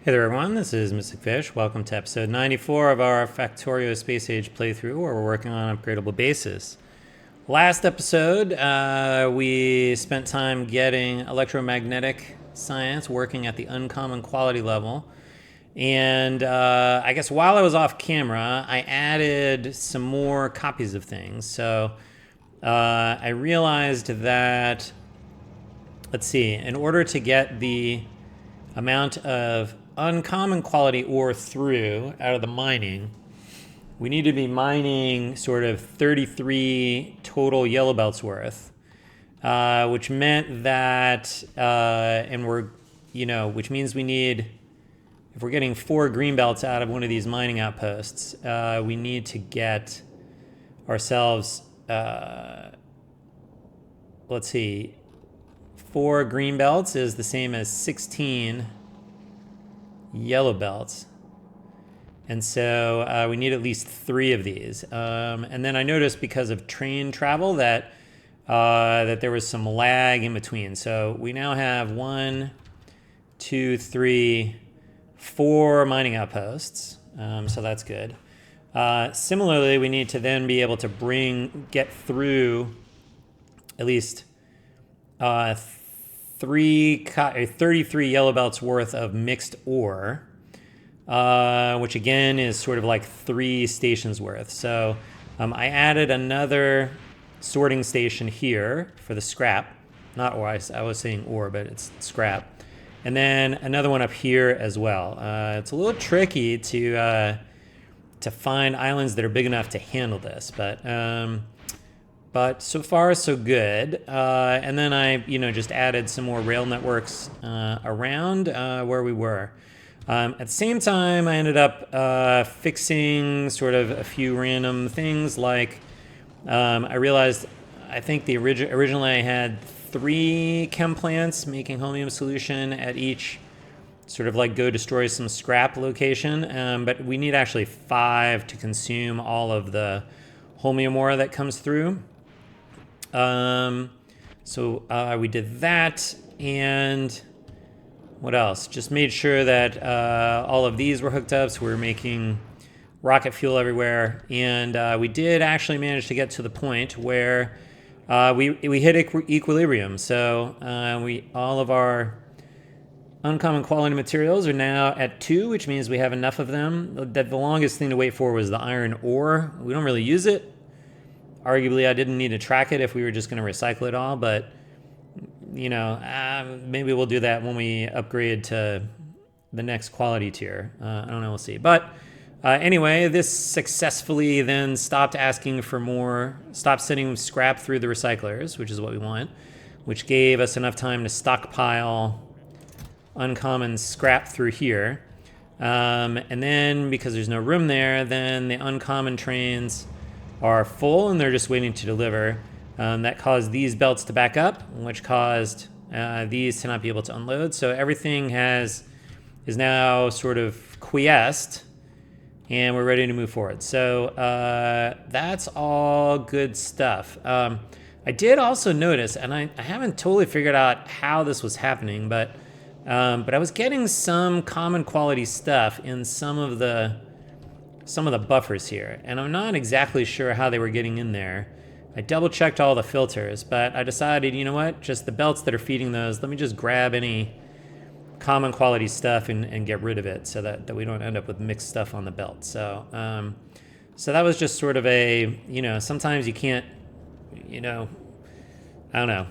Hey there everyone, this is Mystic Fish. Welcome to episode 94 of our Factorio Space Age playthrough where we're working on upgradable bases. Last episode, we spent time getting electromagnetic science working at the uncommon quality level. And I guess while I was off camera, I added some more copies of things. So I realized that, let's see, in order to get the amount of uncommon quality ore through out of the mining, we need to be mining sort of 33 total yellow belts worth, which meant that, which means we need, if we're getting 4 green belts out of one of these mining outposts, we need to get ourselves, let's see, 4 green belts is the same as 16 yellow belts. And so we need at least 3 of these. And then I noticed because of train travel that there was some lag in between. So we now have 1, 2, 3, 4 mining outposts. So that's good. Similarly, we need to then be able to get through at least 33 yellow belts worth of mixed ore, which again is sort of like 3 stations worth. So I added another sorting station here for the scrap, not ore, I was saying ore, but it's scrap. And then another one up here as well. It's a little tricky to find islands that are big enough to handle this, but so far so good. And then I, just added some more rail networks around where we were. At the same time, I ended up fixing sort of a few random things. Like I realized, I think originally I had 3 chem plants making holmium solution at each sort of like go destroy some scrap location. But we need actually 5 to consume all of the holmium ore that comes through. So we did that, and what else? Just made sure that all of these were hooked up, so we were making rocket fuel everywhere. And we did actually manage to get to the point where we hit equilibrium. So all of our uncommon quality materials are now at 2, which means we have enough of them. That the longest thing to wait for was the iron ore. We don't really use it. Arguably, I didn't need to track it if we were just going to recycle it all, but, maybe we'll do that when we upgrade to the next quality tier. I don't know, we'll see. But anyway, this successfully then stopped asking for more, stopped sending scrap through the recyclers, which is what we want, which gave us enough time to stockpile uncommon scrap through here. And then, because there's no room there, then the uncommon trains are full and they're just waiting to deliver. That caused these belts to back up, which caused these to not be able to unload. So everything is now sort of quiesced and we're ready to move forward. So that's all good stuff. I did also notice, and I haven't totally figured out how this was happening, but I was getting some common quality stuff in some of the buffers here, and I'm not exactly sure how they were getting in there. I double checked all the filters, but I decided, you know what, just the belts that are feeding those, let me just grab any common quality stuff and get rid of it so that we don't end up with mixed stuff on the belt. So that was just sort of a, sometimes you can't, I don't know.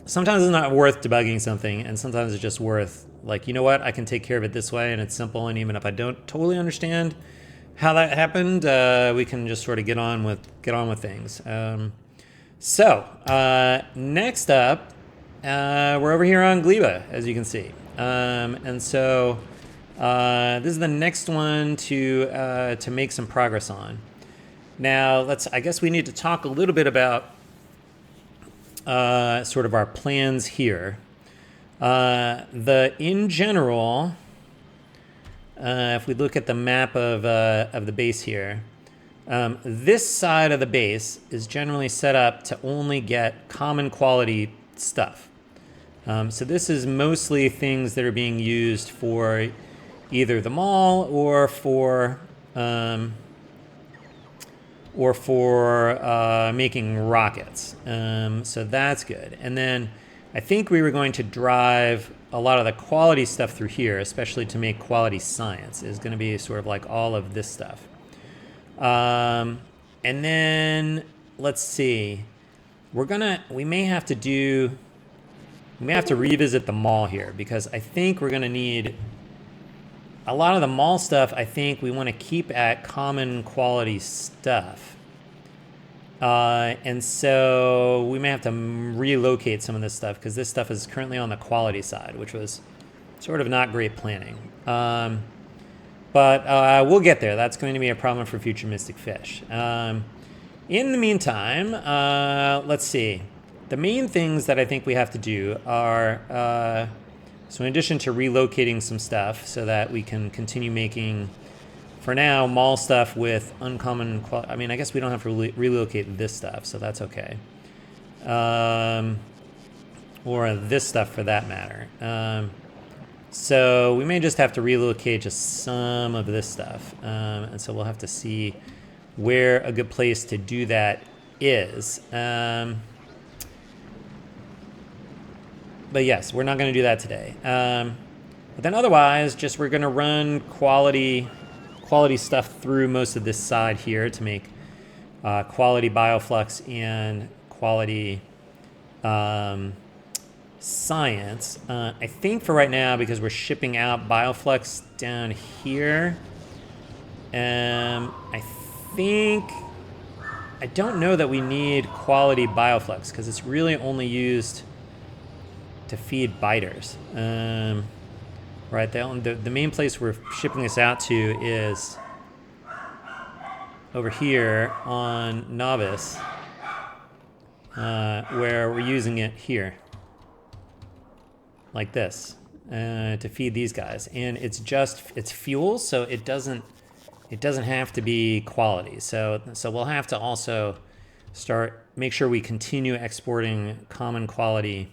Sometimes it's not worth debugging something, and sometimes it's just worth, like, you know what, I can take care of it this way, and it's simple, and even if I don't totally understand how that happened, we can just sort of get on with things. Next up, we're over here on Gleba, as you can see, and so this is the next one to make some progress on. Now, I guess we need to talk a little bit about sort of our plans here. In general. If we look at the map of the base here, this side of the base is generally set up to only get common quality stuff. So this is mostly things that are being used for either the mall or for making rockets. So that's good. And then I think we were going to drive a lot of the quality stuff through here, especially to make quality science, is going to be sort of like all of this stuff. And then let's see, we may have to revisit the mall here, because I think we're going to need a lot of the mall stuff. I think we want to keep at common quality stuff. And so we may have to relocate some of this stuff, because this stuff is currently on the quality side, which was sort of not great planning. But we'll get there. That's going to be a problem for future Mystic Fish. In the meantime, let's see. The main things that I think we have to do are, so in addition to relocating some stuff so that we can continue making, for now, mall stuff with uncommon quality. I mean, I guess we don't have to relocate this stuff, so that's okay. Or this stuff for that matter. So we may just have to relocate just some of this stuff. And so we'll have to see where a good place to do that is. But yes, we're not going to do that today. But then otherwise, just we're going to run quality stuff through most of this side here to make quality bioflux and quality science. I think for right now, because we're shipping out bioflux down here, I don't know that we need quality bioflux, because it's really only used to feed biters. Right, the main place we're shipping this out to is over here on Novice, where we're using it here, like this, to feed these guys. And it's fuel, so it doesn't have to be quality. So we'll have to also make sure we continue exporting common quality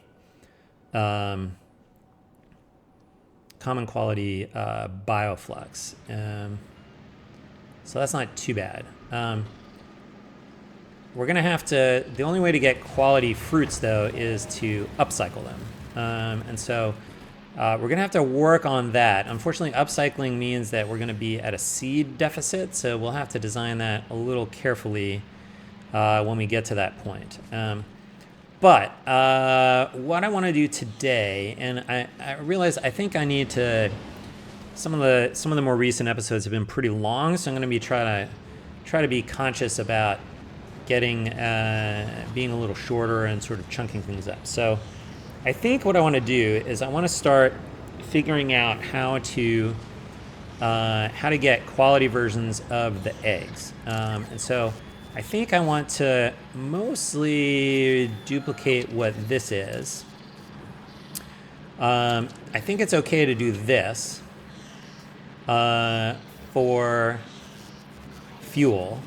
bioflux. So that's not too bad. We're gonna have to, the only way to get quality fruits though is to upcycle them. And so we're gonna have to work on that. Unfortunately, upcycling means that we're gonna be at a seed deficit, so we'll have to design that a little carefully when we get to that point. But what I want to do today, and I realize I think I need to. Some of the more recent episodes have been pretty long, so I'm going to be try to be conscious about getting being a little shorter and sort of chunking things up. So I think what I want to do is I want to start figuring out how to get quality versions of the eggs, and so. I think I want to mostly duplicate what this is. I think it's okay to do this for fuel.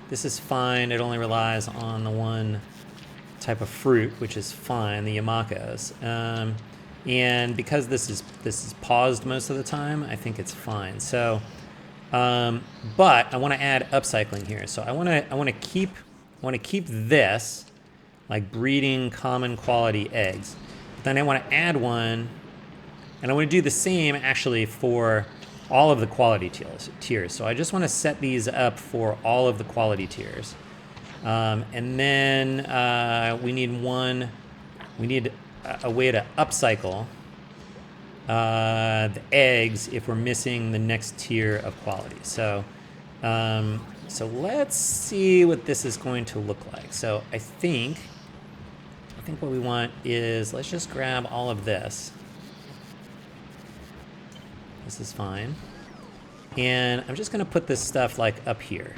This is fine. It only relies on the one type of fruit, which is fine, the Yamakos. And because this is paused most of the time, I think it's fine. So. But I want to add upcycling here. So I want to keep this, like breeding common quality eggs. But then I want to add one, and I want to do the same actually for all of the quality tiers. So I just want to set these up for all of the quality tiers. And then we need a way to upcycle the eggs if we're missing the next tier of quality. So let's see what this is going to look like. So I think what we want is, let's just grab all of this. This is fine. And I'm just going to put this stuff like up here.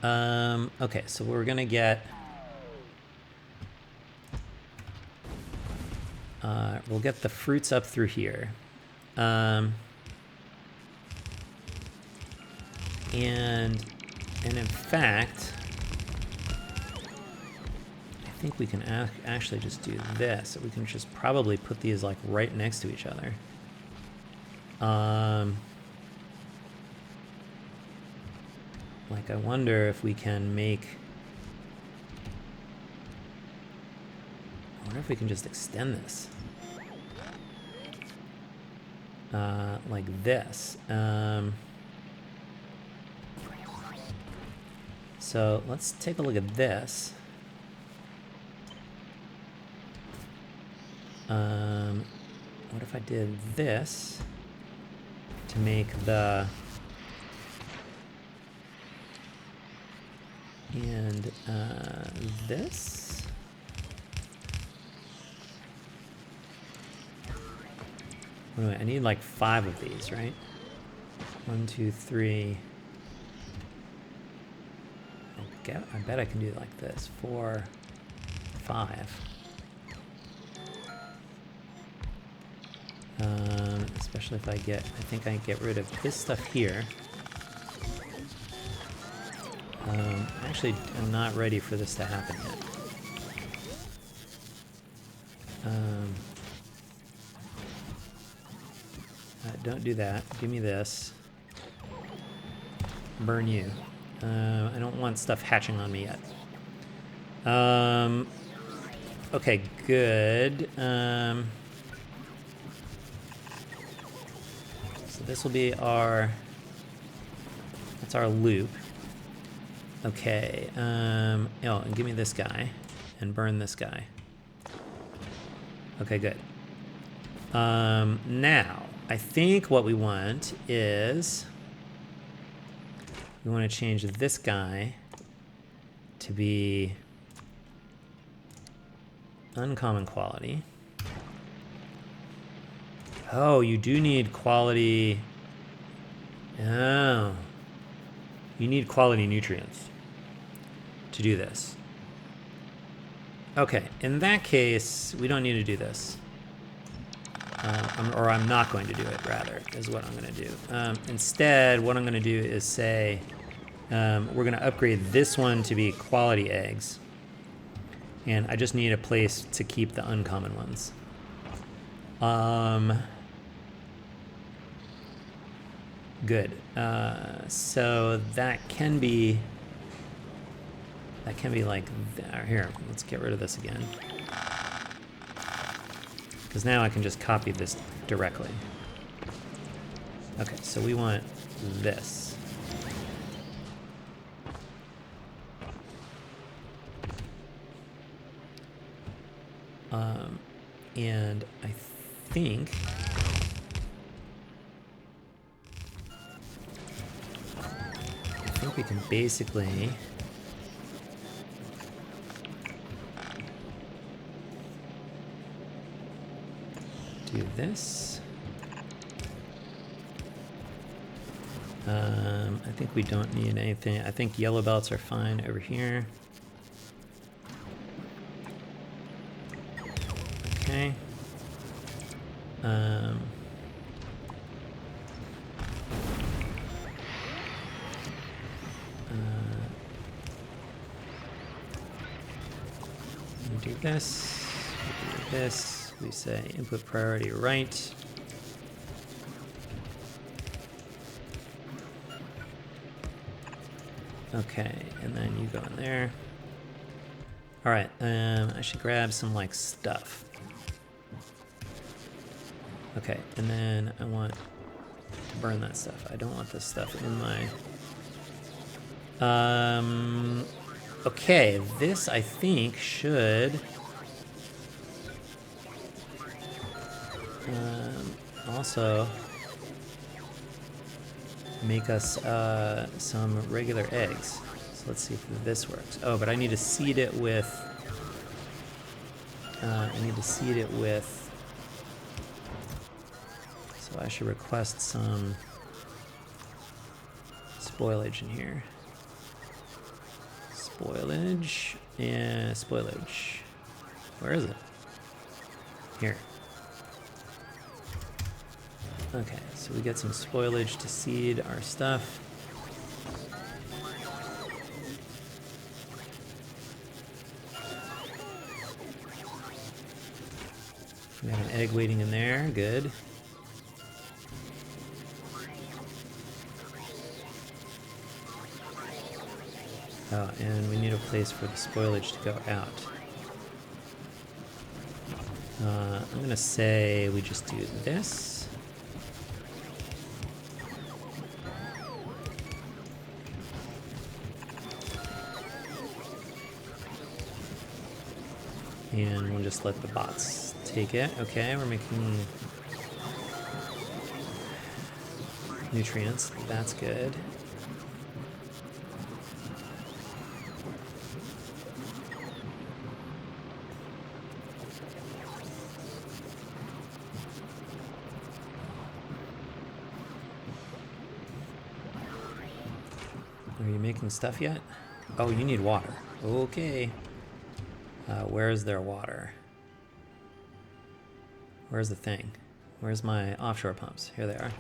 Okay, so we're going to get... we'll get the fruits up through here. And in fact, I think we can actually just do this. We can just probably put these like right next to each other. Like I wonder if we can make... I wonder if we can just extend this. Like this. So let's take a look at this. What if I did this to make the... and this? Wait, I need like 5 of these, right? 1, 2, 3. I bet I can do it like this. 4, 5. Especially if I think I get rid of this stuff here. Actually, I'm not ready for this to happen yet. Don't do that. Give me this. Burn you. I don't want stuff hatching on me yet. Okay, good. So this will be our... that's our loop. Okay. Oh, and give me this guy. And burn this guy. Okay, good. Now, I think what we want is... we want to change this guy to be uncommon quality. Oh, you do need quality. Oh. You need quality nutrients to do this. Okay, in that case, we don't need to do this. Or I'm not going to do it, rather, is what I'm going to do. Instead, what I'm going to do is say, we're going to upgrade this one to be quality eggs. And I just need a place to keep the uncommon ones. Good. So that can be like, here, let's get rid of this again. Because now I can just copy this directly. Okay, so we want this. And I think we can basically do this. I think we don't need anything. I think yellow belts are fine over here. Okay. We do this. We do this. We say input priority right. Okay, and then you go in there. All right, I should grab some like stuff. Okay, and then I want to burn that stuff. I don't want this stuff in my... okay, this I think should... also make us some regular eggs. So let's see if this works. Oh, but I need to seed it with... So I should request some spoilage in here. Spoilage and spoilage. Where is it? Here. Okay, so we get some spoilage to seed our stuff. We have an egg waiting in there. Good. Oh, and we need a place for the spoilage to go out. I'm gonna say we just do this. And we'll just let the bots take it. Okay, we're making nutrients. That's good. Are you making stuff yet? Oh, you need water. Okay. Where's their water? Where's the thing? Where's my offshore pumps? Here they are.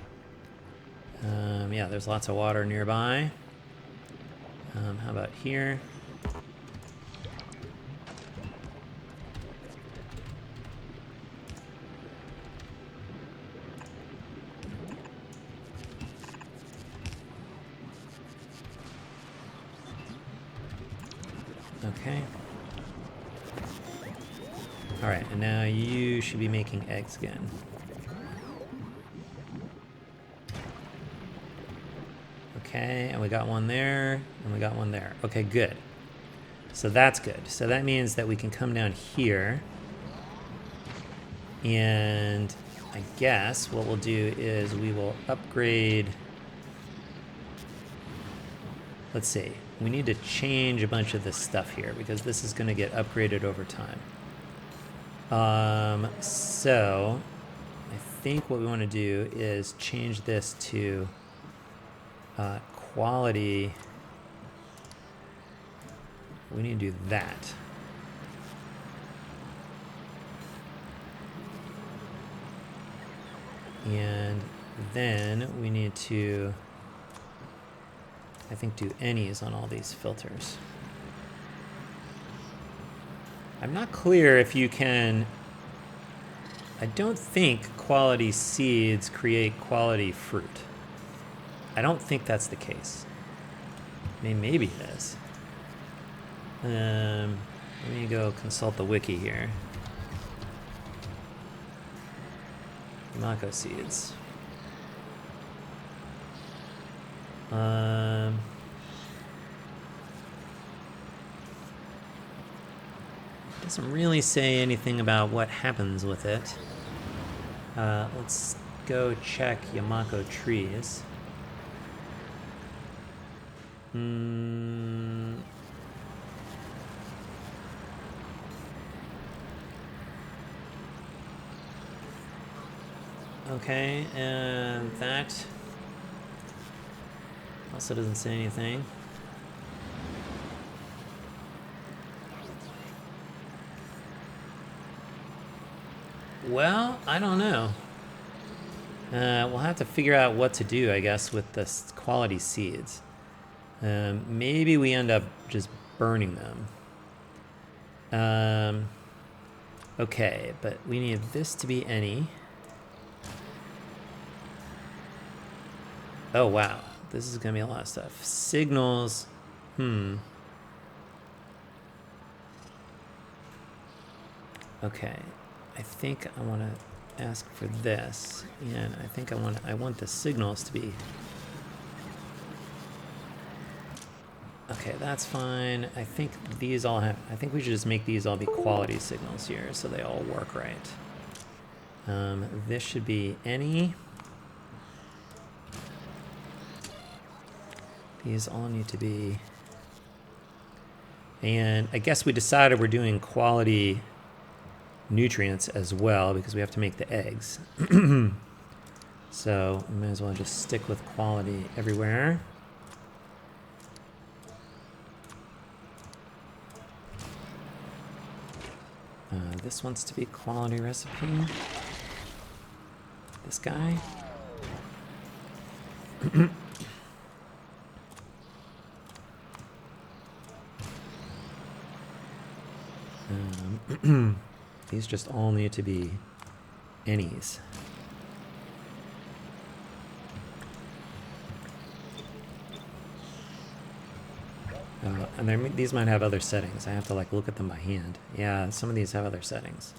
Yeah, there's lots of water nearby. How about here? Okay. All right, and now you should be making eggs again. Okay, and we got one there, and we got one there. Okay, good. So that's good. So that means that we can come down here, and I guess what we'll do is we will upgrade. Let's see. We need to change a bunch of this stuff here because this is going to get upgraded over time. So I think what we want to do is change this to quality. We need to do that. And then we need to, I think, do any's on all these filters. I'm not clear if you can. I don't think quality seeds create quality fruit. I don't think that's the case. I mean, maybe it is. Let me go consult the wiki here. Mako seeds. Doesn't really say anything about what happens with it. Let's go check Yamako trees. Okay, and that also doesn't say anything. Well, I don't know. We'll have to figure out what to do, I guess, with the quality seeds. Maybe we end up just burning them. Okay, but we need this to be any. Oh, wow. This is going to be a lot of stuff. Signals. Okay. I think I want to ask for this, and I think I want the signals to be. Okay, that's fine. I think these all have. I think we should just make these all be quality signals here, so they all work right. This should be any. These all need to be. And I guess we decided we're doing quality nutrients as well because we have to make the eggs. So we might as well just stick with quality everywhere. This wants to be quality recipe. This guy. These just all need to be Any's. And these might have other settings. I have to like look at them by hand. Yeah, some of these have other settings.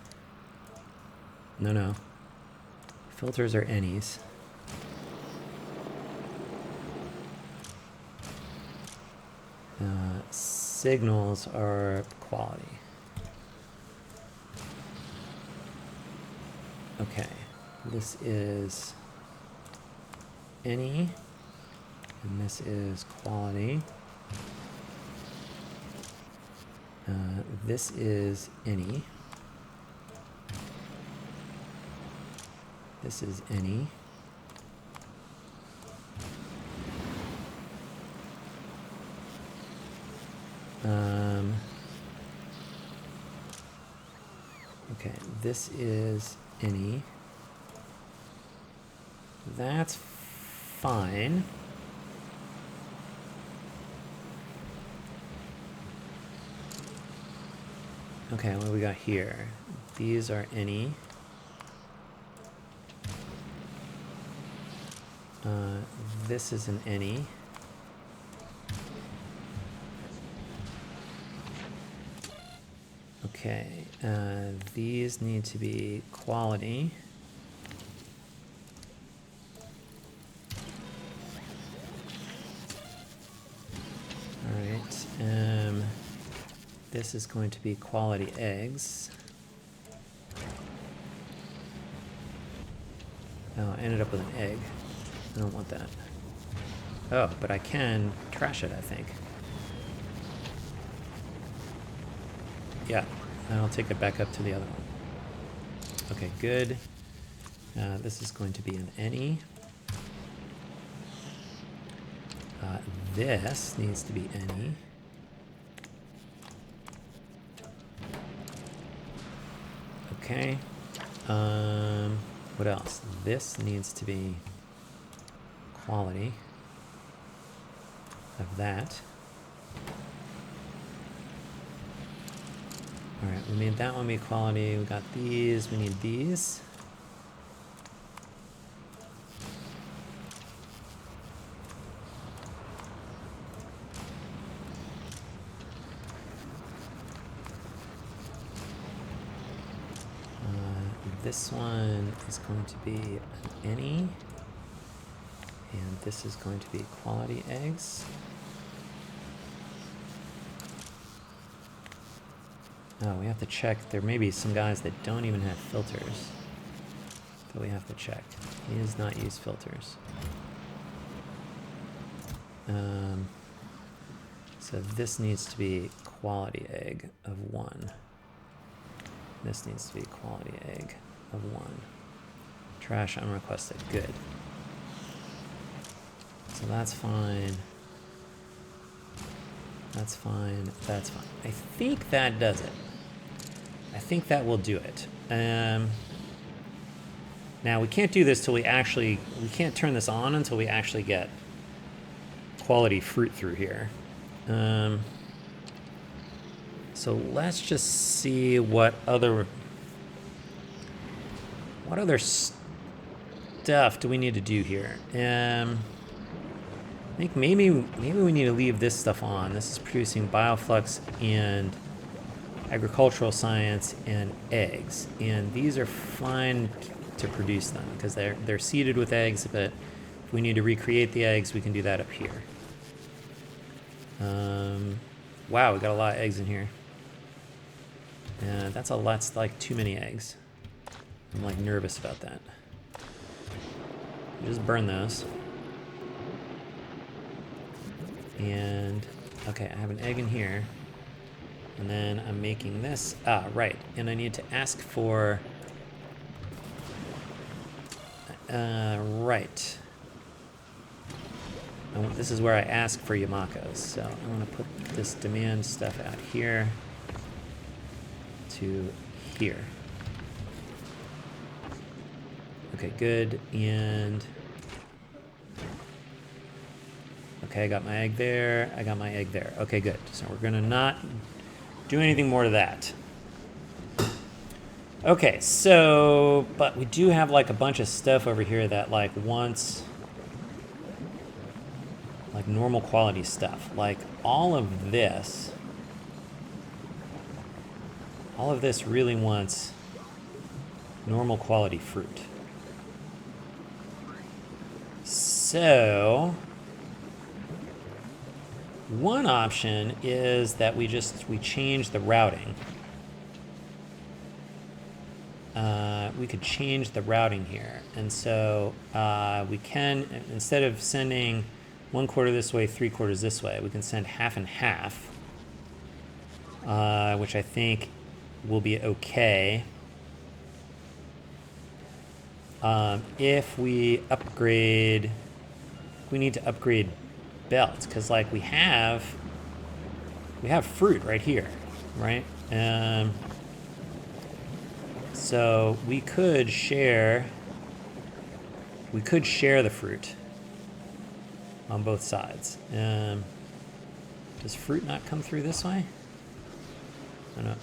No. Filters are any's. Signals are quality. Okay, this is any, and this is quality. This is any. This is any. Okay, this is any. That's fine. Okay, what do we got here? These are any. This is an any. Okay, these need to be quality. All right, this is going to be quality eggs. Oh, I ended up with an egg. I don't want that. Oh, but I can trash it, I think. Yeah, and I'll take it back up to the other one. Okay, good. This is going to be an any. This needs to be any. Okay. What else? This needs to be quality of that. All right, we made that one be quality. We got these. We need these. This one is going to be an any, and this is going to be quality eggs. Oh, we have to check. There may be some guys that don't even have filters that we have to check. He does not use filters. So this needs to be quality egg of 1. This needs to be quality egg of 1. Trash unrequested. Good. So that's fine. That's fine. That's fine. I think that does it. I think that will do it. Now we can't do this till we can't turn this on until we actually get quality fruit through here. So let's just see what other stuff do we need to do here. I think maybe we need to leave this stuff on. This is producing bioflux and agricultural science and eggs, and these are fine to produce them because they're seeded with eggs. But if we need to recreate the eggs, we can do that up here. Wow, we got a lot of eggs in here. That's like too many eggs. I'm like nervous about that. Just burn those. And okay, I have an egg in here. And then I'm making this. Ah, right. And I need to ask for right. This is where I ask for Yamakos. So I'm gonna put this demand stuff out here to here. Okay, good. And okay, I got my egg there. I got my egg there. Okay, good. So we're gonna not do anything more to that. Okay, so, but we do have like a bunch of stuff over here that like wants like normal quality stuff. Like all of this really wants normal quality fruit. So one option is that we change the routing. We could change the routing here. And so we can, instead of sending 1/4 this way, 3/4 this way, we can send half and half, which I think will be okay. If we need to upgrade belts, because like we have fruit right here, right? So we could share the fruit on both sides. Does fruit not come through this way? Oh, no,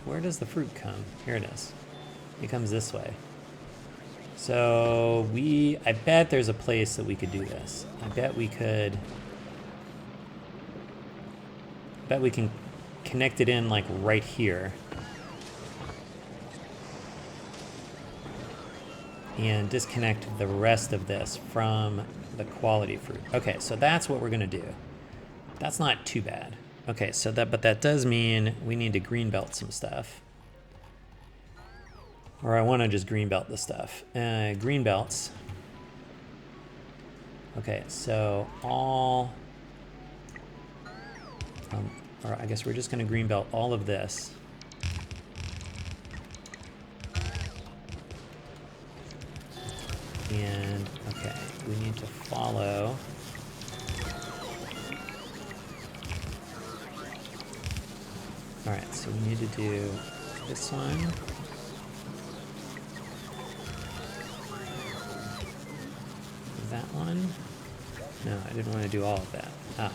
where does the fruit come? Here it is. It comes this way. So I bet there's a place that we could do this. I bet we can connect it in like right here. And disconnect the rest of this from the quality fruit. Okay, so that's what we're gonna do. That's not too bad. Okay, so but that does mean we need to greenbelt some stuff. Or I wanna just greenbelt the stuff. Greenbelts. Okay, so or I guess we're just gonna greenbelt all of this. And, okay, we need to follow. All right, so we need to do this one. That one. No, I didn't want to do all of that. I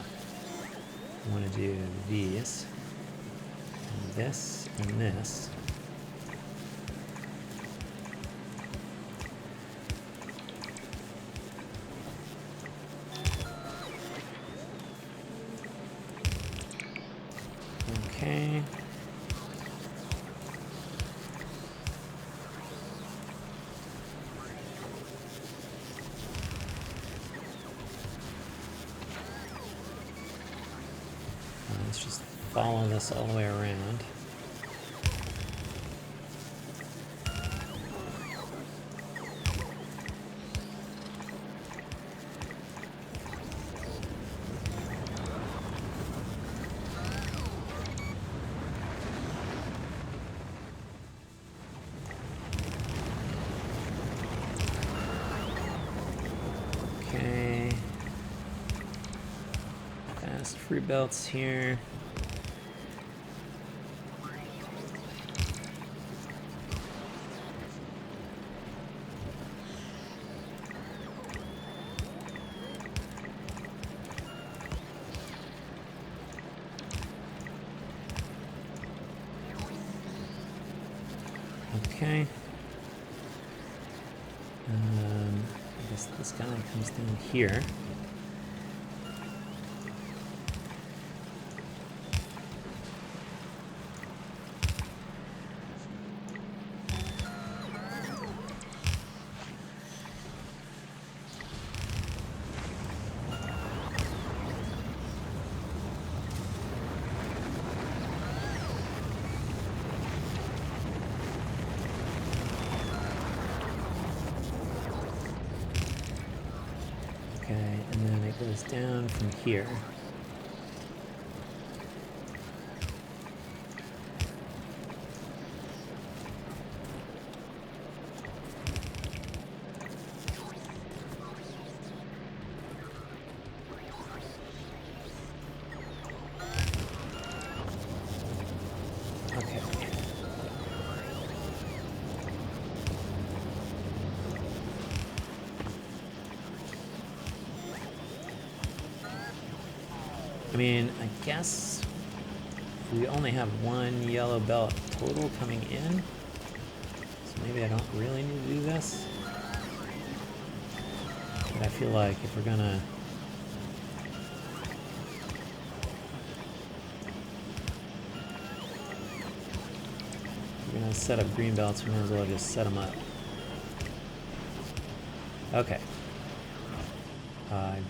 want to do these, and this, and this. Okay. Let's just follow this all the way around. Okay. Fast fruit belts here. Okay. I guess this guy comes down here. Okay, and then it goes down from here. Okay. I mean, I guess we only have one yellow belt total coming in. maybe I don't really need to do this. But I feel like if we're gonna set up green belts, we might as well just set them up. Okay.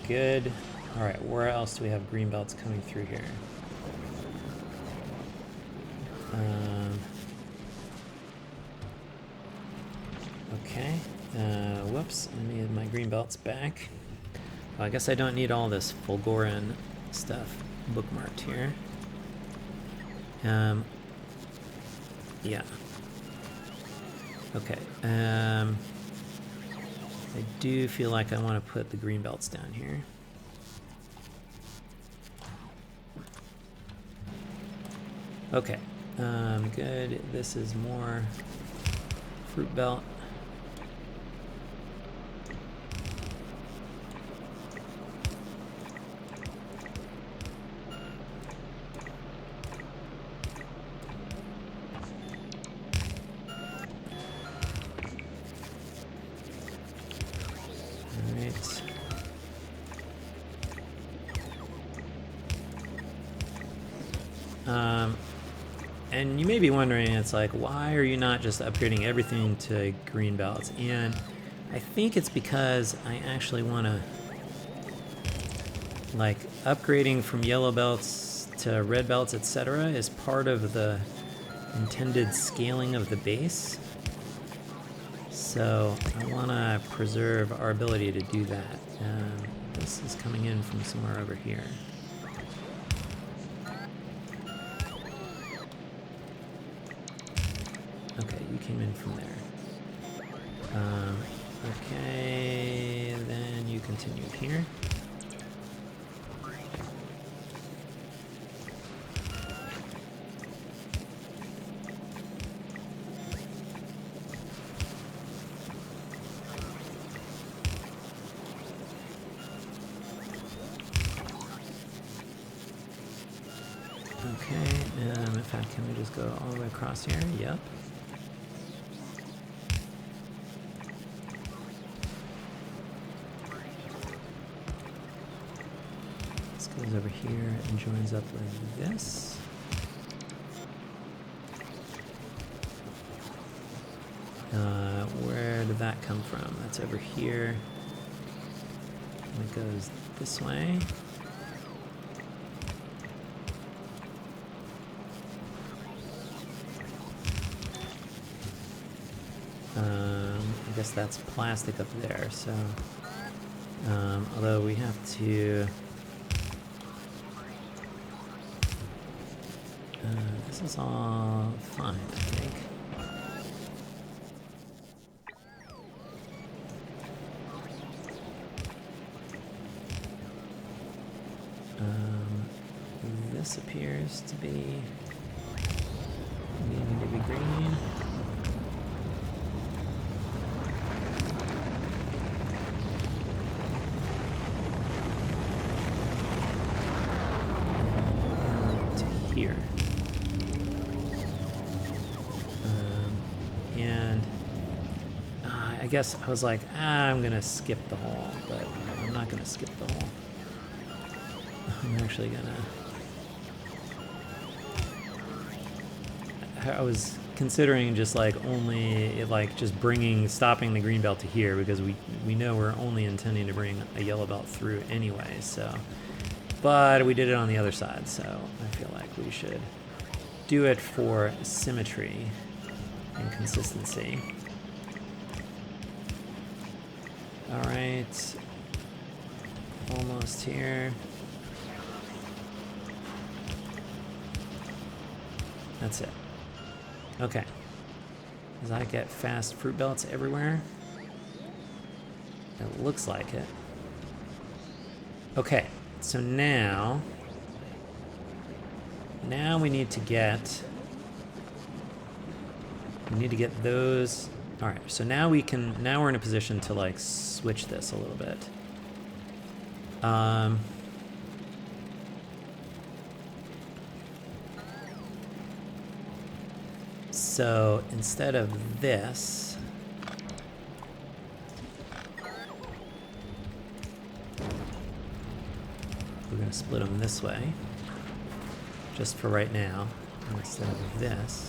Good. All right, where else do we have green belts coming through here? Okay. Whoops, I need my green belts back. Well, I guess I don't need all this Fulgoran stuff bookmarked here. Yeah. Okay. I do feel like I want to put the green belts down here. Okay. Good. This is more fruit belt. And you may be wondering, it's like, why are you not just upgrading everything to green belts? And I think it's because I actually want to, like, upgrading from yellow belts to red belts, etc. is part of the intended scaling of the base. So I want to preserve our ability to do that. This is coming in from somewhere over here. Okay, you came in from there. Okay, then you continued here. Okay, in fact, can we just go all the way across here? Yep. Goes over here and joins up like this. Where did that come from? That's over here. And it goes this way. I guess that's plastic up there, so although we have to this is all fine, I think. This appears to be needing to be green. To here. And I guess I was like, I'm gonna skip the hole, but I'm not gonna skip the hole. I'm actually gonna. I was considering just like stopping the green belt to here, because we know we're only intending to bring a yellow belt through anyway, so. But we did it on the other side, so I feel like we should do it for symmetry and consistency. All right, almost here. That's it. Okay. Does I get fast fruit belts everywhere? It looks like it. Okay, so now we need to get those. All right, so now we're in a position to like switch this a little bit. So instead of this, we're going to split them this way, just for right now, instead of this.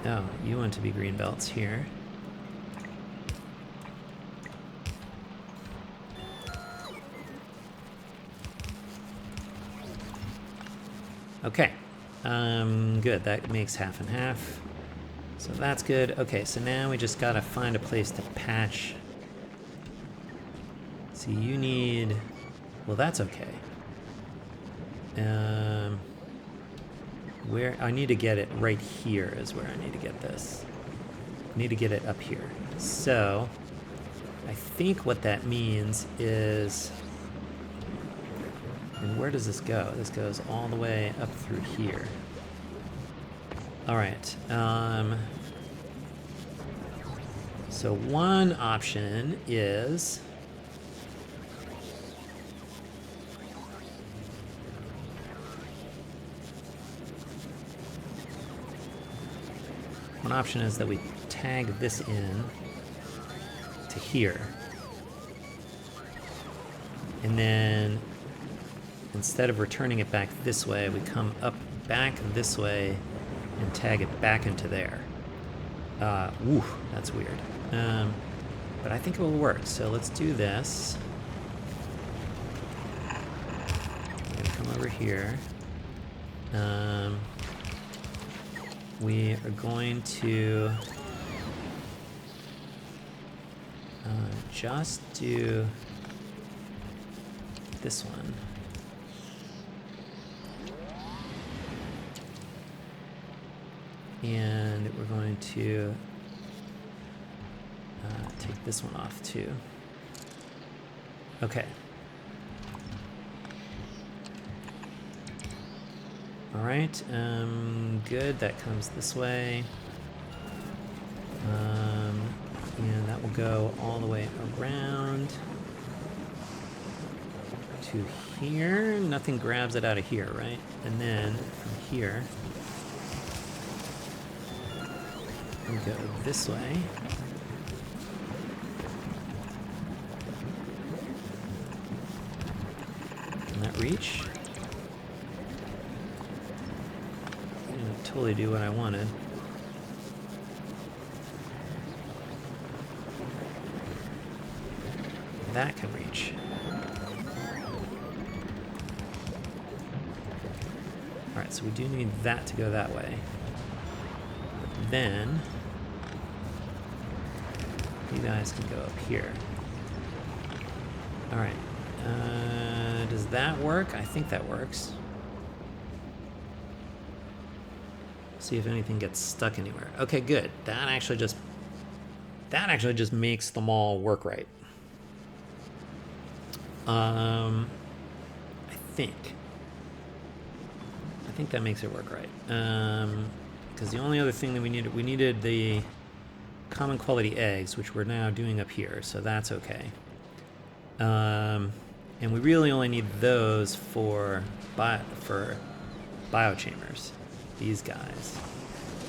Oh, you want to be green belts here. Okay, good, that makes half and half. So that's good. Okay, so now we just gotta find a place to patch. See, you need, well, that's okay. Where, I need to get it right here is where I need to get this. I need to get it up here. So, I think what that means is, and where does this go? This goes all the way up through here. All right. So one option is that we tag this in to here. And then instead of returning it back this way, we come up back this way and tag it back into there. Woo, that's weird. But I think it will work. So let's do this. I'm gonna come over here. We are going to just do this one. And we're going to take this one off too. Okay. All right, good, that comes this way. And that will go all the way around to here. Nothing grabs it out of here, right? And then from here, we go this way. Can that reach? Totally do what I wanted. That can reach. Alright, so we do need that to go that way. But then you guys can go up here. Alright. Does that work? I think that works. See if anything gets stuck anywhere. Okay, good. That actually just makes them all work right. I think that makes it work right. Because the only other thing that we needed the common quality eggs, which we're now doing up here, so that's okay. And we really only need those for biochambers. These guys.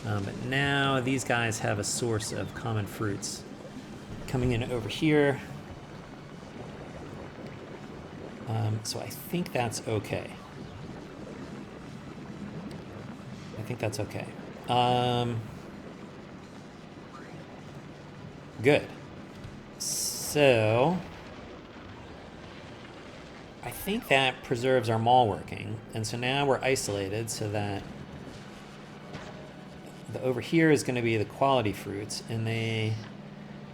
But now these guys have a source of common fruits coming in over here. So I think that's okay. Good. So I think that preserves our mall working. And so now we're isolated so that the over here is going to be the quality fruits, and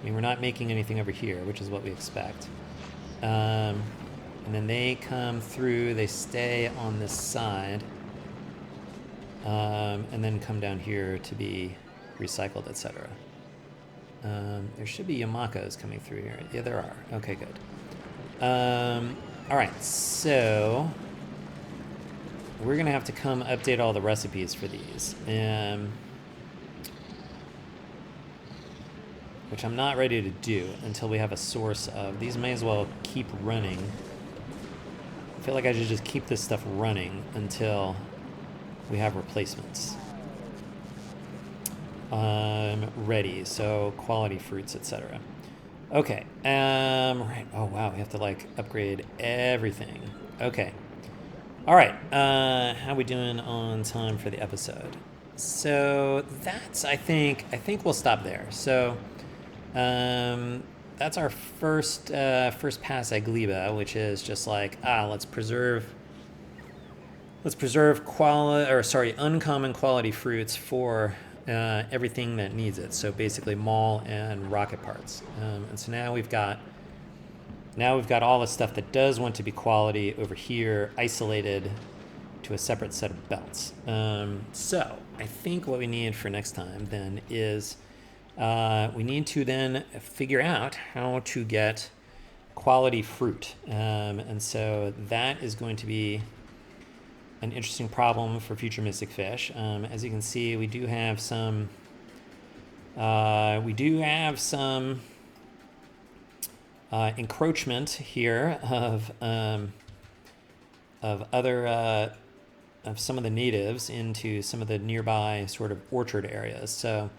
we're not making anything over here, which is what we expect. And then they come through, they stay on this side, and then come down here to be recycled, etc. There should be Yamakos coming through here. Yeah, there are. Okay, good. All right, so we're going to have to come update all the recipes for these. Which I'm not ready to do until we have a source of. These may as well keep running. I feel like I should just keep this stuff running until we have replacements. ready. So quality fruits, etc. Okay. Right. Oh wow, we have to like upgrade everything. Okay. All right. How we doing on time for the episode? So that's I think we'll stop there. So that's our first pass at Gleba, which is just like let's preserve uncommon quality fruits for everything that needs it. So basically, mall and rocket parts. And so now we've got all the stuff that does want to be quality over here, isolated to a separate set of belts. So I think what we need for next time then is we need to then figure out how to get quality fruit. And so that is going to be an interesting problem for future Mystic Fish. As you can see, we do have some encroachment here of some of the natives into some of the nearby sort of orchard areas. So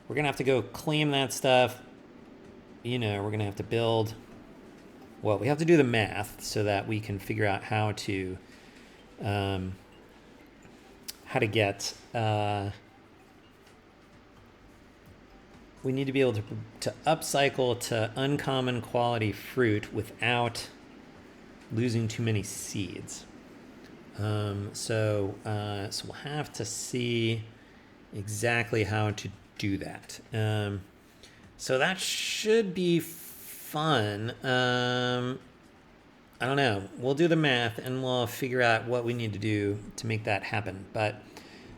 we're gonna have to go claim that stuff. We're gonna have to build. Well, we have to do the math so that we can figure out how to get. We need to be able to upcycle to uncommon quality fruit without losing too many seeds. So we'll have to see exactly how to do that. So that should be fun. I don't know. We'll do the math and we'll figure out what we need to do to make that happen. But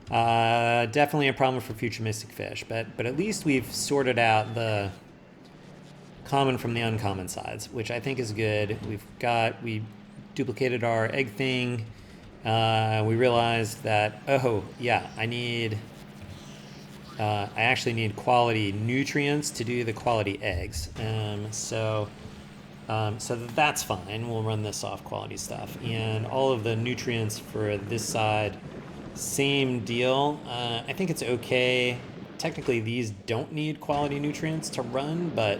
definitely a problem for future Mystic Fish. But at least we've sorted out the common from the uncommon sides, which I think is good. We duplicated our egg thing. We realized that, I actually need quality nutrients to do the quality eggs. So that's fine. We'll run this off quality stuff. And all of the nutrients for this side, same deal. I think it's okay. Technically, these don't need quality nutrients to run, but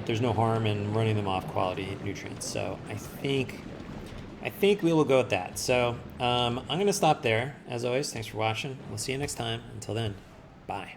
there's no harm in running them off quality nutrients. So I think we will go with that. So I'm going to stop there. As always, thanks for watching. We'll see you next time. Until then, bye.